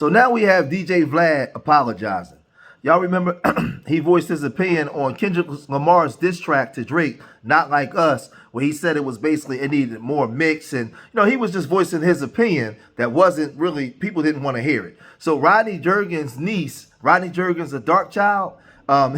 So now we have DJ Vlad apologizing. Y'all remember he voiced his opinion on Kendrick Lamar's diss track to Drake, Not Like Us, where he said it was basically it needed more mix. And, he was just voicing his opinion that wasn't really, people didn't want to hear it. So Rodney Jergens' niece, Rodney Jergens, a dark child,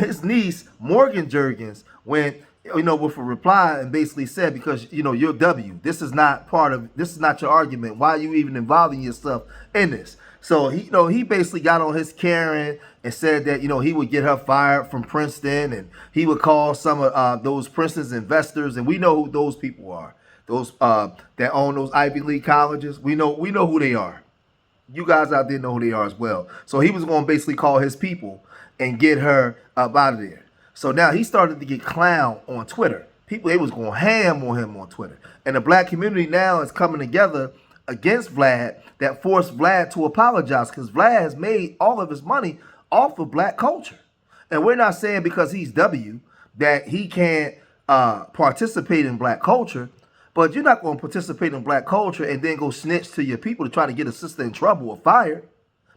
his niece, Morgan Jergens, went, with a reply and basically said, because, you're W. This is not your argument. Why are you even involving yourself in this? So he basically got on his Karen and said that, he would get her fired from Princeton and he would call some of those Princeton's investors. And we know who those people are. Those that own those Ivy League colleges. We know who they are. You guys out there know who they are as well. So he was going to basically call his people and get her up out of there. So now he started to get clowned on Twitter. People, they was going ham on him on Twitter. And the black community now is coming together against Vlad that forced Vlad to apologize, because Vlad has made all of his money off of black culture. And we're not saying because he's W that he can't participate in black culture, but you're not going to participate in black culture and then go snitch to your people to try to get a sister in trouble or fired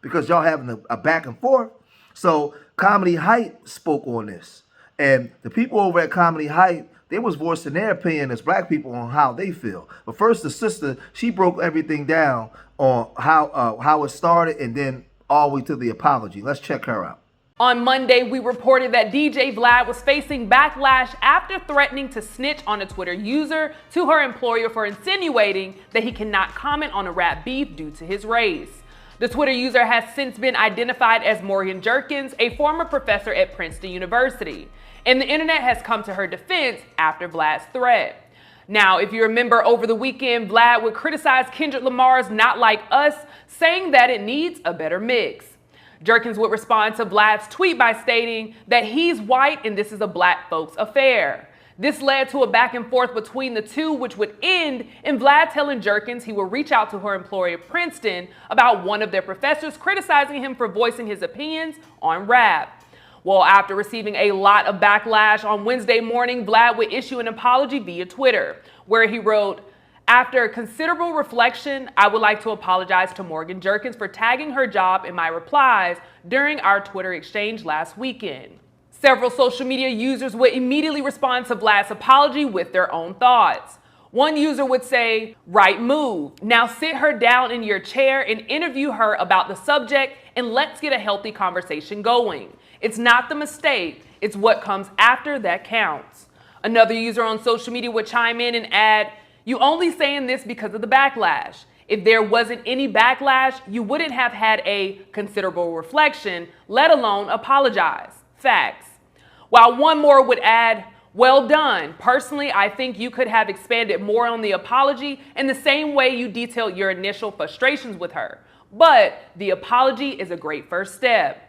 because y'all having a back and forth. So Comedy Hype spoke on this. And the people over at Comedy Hype, they was voicing their opinion as black people on how they feel. But first, the sister, she broke everything down on how it started and then all the way to the apology. Let's check her out. On Monday, we reported that DJ Vlad was facing backlash after threatening to snitch on a Twitter user to her employer for insinuating that he cannot comment on a rap beef due to his race. The Twitter user has since been identified as Morgan Jenkins, a former professor at Princeton University. And the internet has come to her defense after Vlad's threat. Now, if you remember over the weekend, Vlad would criticize Kendrick Lamar's Not Like Us, saying that it needs a better mix. Jenkins would respond to Vlad's tweet by stating that he's white and this is a black folks affair. This led to a back and forth between the two, which would end in Vlad telling Jenkins he will reach out to her employer Princeton about one of their professors criticizing him for voicing his opinions on rap. Well, after receiving a lot of backlash on Wednesday morning, Vlad would issue an apology via Twitter, where he wrote, "After considerable reflection, I would like to apologize to Morgan Jenkins for tagging her job in my replies during our Twitter exchange last weekend." Several social media users would immediately respond to Vlad's apology with their own thoughts. One user would say, "Right move. Now sit her down in your chair and interview her about the subject and let's get a healthy conversation going. It's not the mistake, it's what comes after that counts." Another user on social media would chime in and add, "You only saying this because of the backlash. If there wasn't any backlash, you wouldn't have had a considerable reflection, let alone apologize. Facts." While one more would add, "Well done. Personally, I think you could have expanded more on the apology in the same way you detailed your initial frustrations with her. But the apology is a great first step."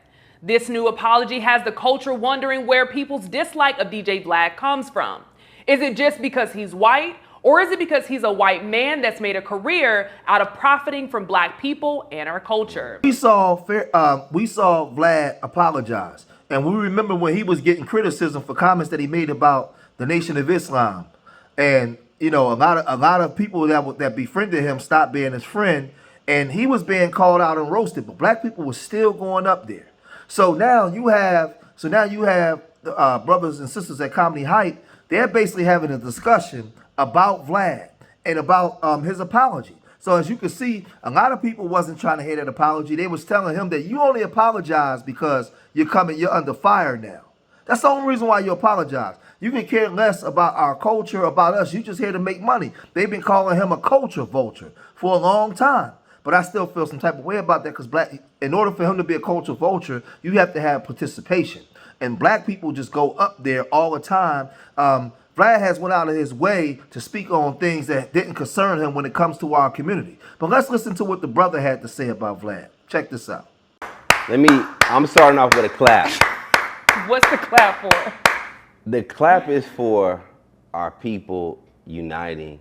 This new apology has the culture wondering where people's dislike of DJ Vlad comes from. Is it just because he's white, or is it because he's a white man that's made a career out of profiting from black people and our culture? We saw Vlad apologize. And we remember when he was getting criticism for comments that he made about the Nation of Islam. And, a lot of people that befriended him stopped being his friend. And he was being called out and roasted. But black people were still going up there. So now you have the brothers and sisters at Comedy Hype. They're basically having a discussion about Vlad and about his apology. So as you can see, a lot of people wasn't trying to hear that apology. They was telling him that you only apologize because you're under fire now. That's the only reason why you apologize. You can care less about our culture, about us. You just here to make money. They've been calling him a culture vulture for a long time. But I still feel some type of way about that because in order for him to be a culture vulture, you have to have participation. And black people just go up there all the time. Vlad has went out of his way to speak on things that didn't concern him when it comes to our community. But let's listen to what the brother had to say about Vlad. Check this out. I'm starting off with a clap. What's the clap for? The clap is for our people uniting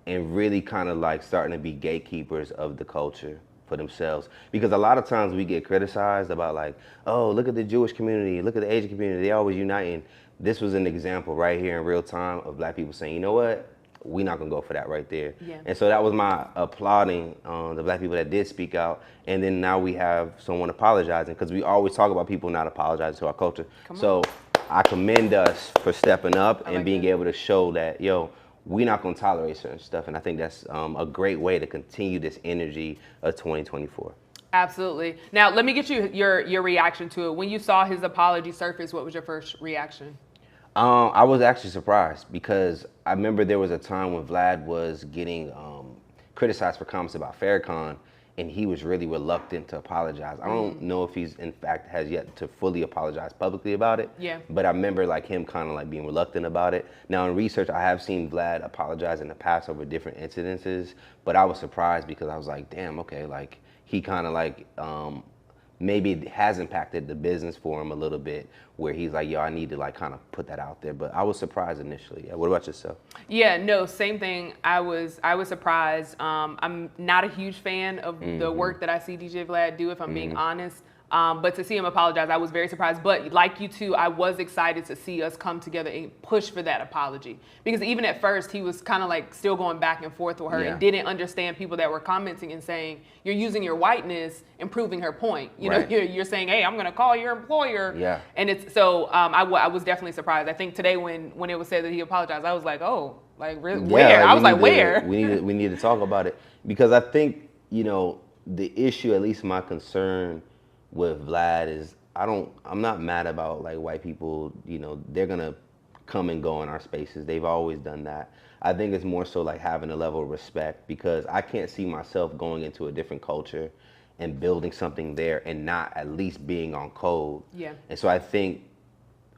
and really kind of like starting to be gatekeepers of the culture for themselves. Because a lot of times we get criticized about like, oh, look at the Jewish community, look at the Asian community, they always uniting. This was an example right here in real time of black people saying, you know what? we're not gonna go for that right there. Yeah. And so that was my applauding the black people that did speak out. And then now we have someone apologizing, because we always talk about people not apologizing to our culture. So I commend us for stepping up and being able to show that, yo, we're not gonna tolerate certain stuff. And I think that's a great way to continue this energy of 2024. Absolutely. Now, let me get your reaction to it. When you saw his apology surface, what was your first reaction? I was actually surprised, because I remember there was a time when Vlad was getting criticized for comments about Farrakhan, and he was really reluctant to apologize. I don't know if he's in fact has yet to fully apologize publicly about it. Yeah. But I remember like him kind of like being reluctant about it. Now in research, I have seen Vlad apologize in the past over different incidences, but I was surprised because I was like, damn, okay, like he kind of like maybe it has impacted the business for him a little bit, where he's like, yo, I need to like kind of put that out there. But I was surprised initially. Yeah, what about yourself? Yeah, no, same thing. I was surprised. I'm not a huge fan of the work that I see DJ Vlad do, if I'm being honest. But to see him apologize, I was very surprised. But like you too, I was excited to see us come together and push for that apology. Because even at first, he was kind of like still going back and forth with her and didn't understand people that were commenting and saying, you're using your whiteness and proving her point. You know, you're saying, hey, I'm going to call your employer. Yeah. And it's so I was definitely surprised. I think today when it was said that he apologized, I was like, oh, like where? I was like, where? We need to talk about it, because I think, you know, the issue, at least my concern with Vlad is I'm not mad about like white people, you know, they're gonna come and go in our spaces. They've always done that. I think it's more so like having a level of respect, because I can't see myself going into a different culture and building something there and not at least being on code. Yeah. And so I think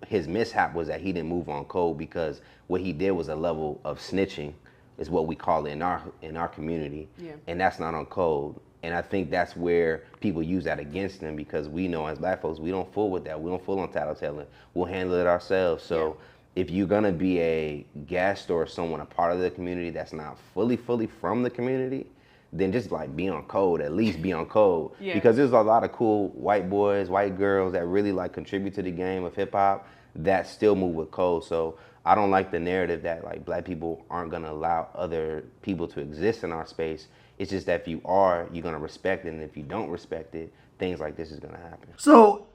his mishap was that he didn't move on code, because what he did was a level of snitching, is what we call it in our community. Yeah. And that's not on code. And I think that's where people use that against them, because we know as black folks, we don't fool with that. We don't fool on tattletaling. We'll handle it ourselves. So if you're gonna be a guest or someone, a part of the community that's not fully from the community, then just like be on code, at least be on code. Because there's a lot of cool white boys, white girls that really like contribute to the game of hip hop that still move with code. So I don't like the narrative that like black people aren't gonna allow other people to exist in our space. It's just that if you are, you're gonna respect it, and if you don't respect it, things like this is gonna happen. So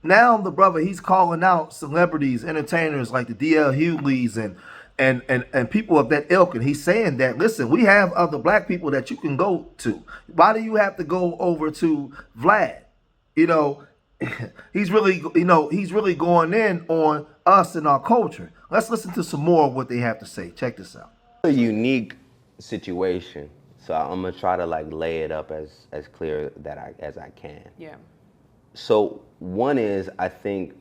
now the brother, he's calling out celebrities, entertainers like the DL Hughley's and people of that ilk, and he's saying that, listen, we have other black people that you can go to. Why do you have to go over to Vlad? You know, he's really going in on us and our culture. Let's listen to some more of what they have to say. Check this out. A unique situation. So I'm gonna try to like lay it up as clear as I can. Yeah. So one is, I think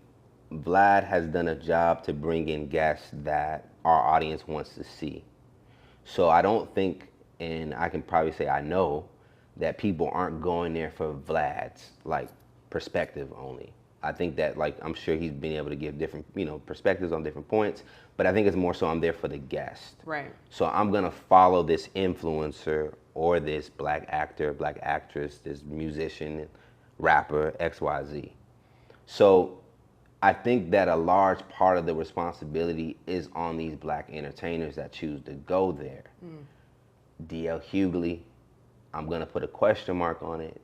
Vlad has done a job to bring in guests that our audience wants to see. So I don't think, and I can probably say I know, that people aren't going there for Vlad's like perspective only. I think that like I'm sure he's been able to give different, you know, perspectives on different points, but I think it's more so I'm there for the guest. Right. So I'm gonna follow this influencer or this black actor, black actress, this musician, rapper, XYZ. So I think that a large part of the responsibility is on these black entertainers that choose to go there. DL Hughley, I'm gonna put a question mark on it.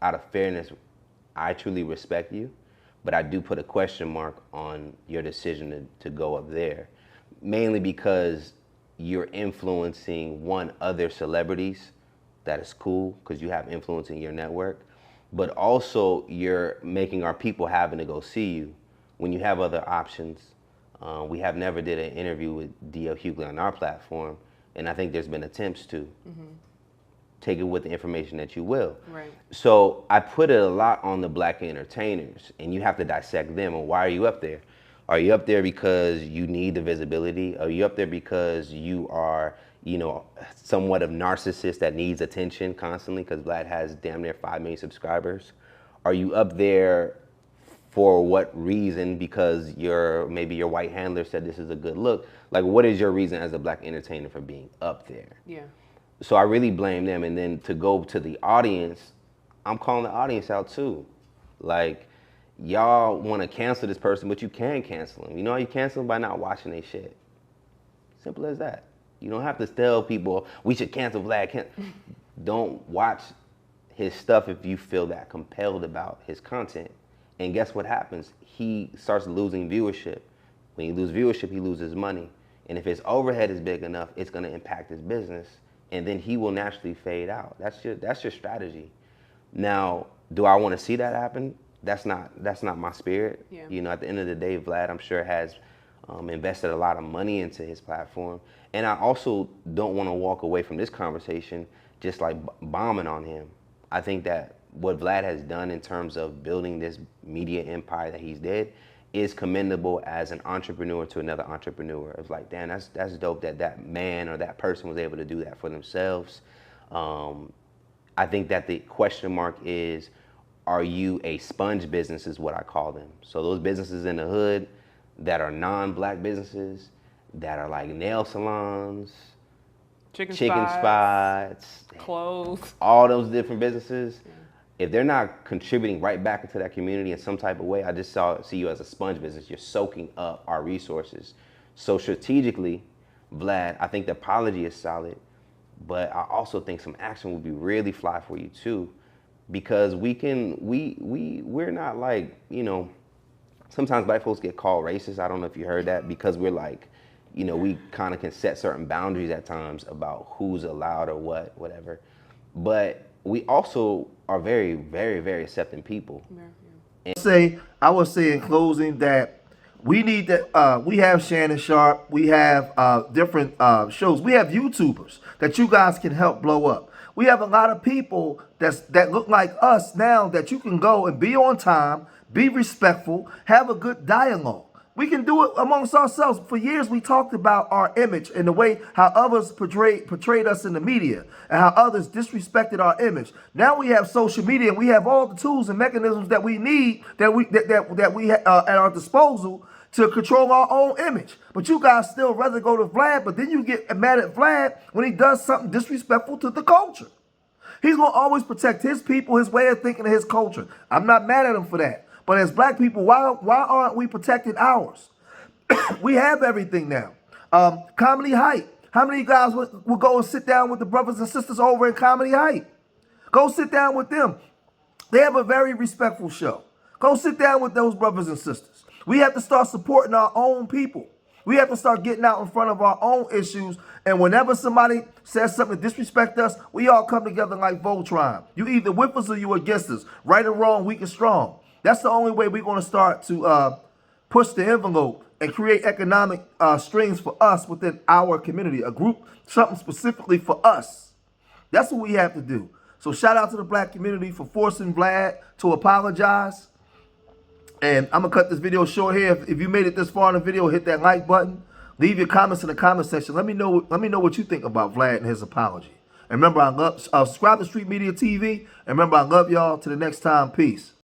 Out of fairness, I truly respect you, but I do put a question mark on your decision to go up there, mainly because you're influencing other celebrities. That is cool, because you have influence in your network, but also you're making our people having to go see you when you have other options. We have never did an interview with DL Hughley on our platform, and I think there's been attempts to. Take it with the information that you will. Right. So I put it a lot on the black entertainers, and you have to dissect them. And why are you up there? Are you up there because you need the visibility? Are you up there because you are, you know, somewhat of narcissist that needs attention constantly, because Vlad has damn near 5 million subscribers? Are you up there for what reason? Because maybe your white handler said this is a good look. Like, what is your reason as a black entertainer for being up there? Yeah. So I really blame them. And then to go to the audience, I'm calling the audience out too. Like, y'all want to cancel this person, but you can cancel them. You know how you cancel them? By not watching their shit. Simple as that. You don't have to tell people we should cancel Vlad. Don't watch his stuff if you feel that compelled about his content. And guess what happens? He starts losing viewership. When you lose viewership, he loses money. And if his overhead is big enough, it's going to impact his business. And then he will naturally fade out. That's your strategy. Now, do I want to see that happen? That's not my spirit. Yeah. You know, at the end of the day, Vlad, I'm sure, has invested a lot of money into his platform. And I also don't want to walk away from this conversation just like bombing on him. I think that what Vlad has done in terms of building this media empire that he's did is commendable as an entrepreneur to another entrepreneur. It's like, damn, that's dope that that man or that person was able to do that for themselves. I think that the question mark is, are you a sponge business is what I call them. So those businesses in the hood that are non-black businesses, that are like nail salons, chicken spots, clothes, all those different businesses, if they're not contributing right back into that community in some type of way, I just see you as a sponge business. You're soaking up our resources. So strategically, Vlad, I think the apology is solid, but I also think some action would be really fly for you too, because we're not like, you know, sometimes black folks get called racist. I don't know if you heard that, because we're like, you know, we kind of can set certain boundaries at times about who's allowed or whatever. But we also are very, very, very accepting people. I would say in closing that we need that. We have Shannon Sharp. We have different shows. We have YouTubers that you guys can help blow up. We have a lot of people that look like us now that you can go and be on time, be respectful, have a good dialogue. We can do it amongst ourselves. For years, we talked about our image and the way how others portrayed us in the media and how others disrespected our image. Now we have social media and we have all the tools and mechanisms that we need that we at our disposal to control our own image. But you guys still rather go to Vlad, but then you get mad at Vlad when he does something disrespectful to the culture. He's going to always protect his people, his way of thinking, and his culture. I'm not mad at him for that. But as black people, why aren't we protecting ours? We have everything now. Comedy Hype. How many guys would go and sit down with the brothers and sisters over in Comedy Hype? Go sit down with them. They have a very respectful show. Go sit down with those brothers and sisters. We have to start supporting our own people. We have to start getting out in front of our own issues. And whenever somebody says something to disrespect us, we all come together like Voltron. You either with us or you against us. Right or wrong, weak or strong. That's the only way we're going to start to push the envelope and create economic streams for us within our community, a group, something specifically for us. That's what we have to do. So shout out to the black community for forcing Vlad to apologize. And I'm going to cut this video short here. If you made it this far in the video, hit that like button. Leave your comments in the comment section. Let me know what you think about Vlad and his apology. And remember, subscribe to Street Media TV. And remember, I love y'all. Till the next time, peace.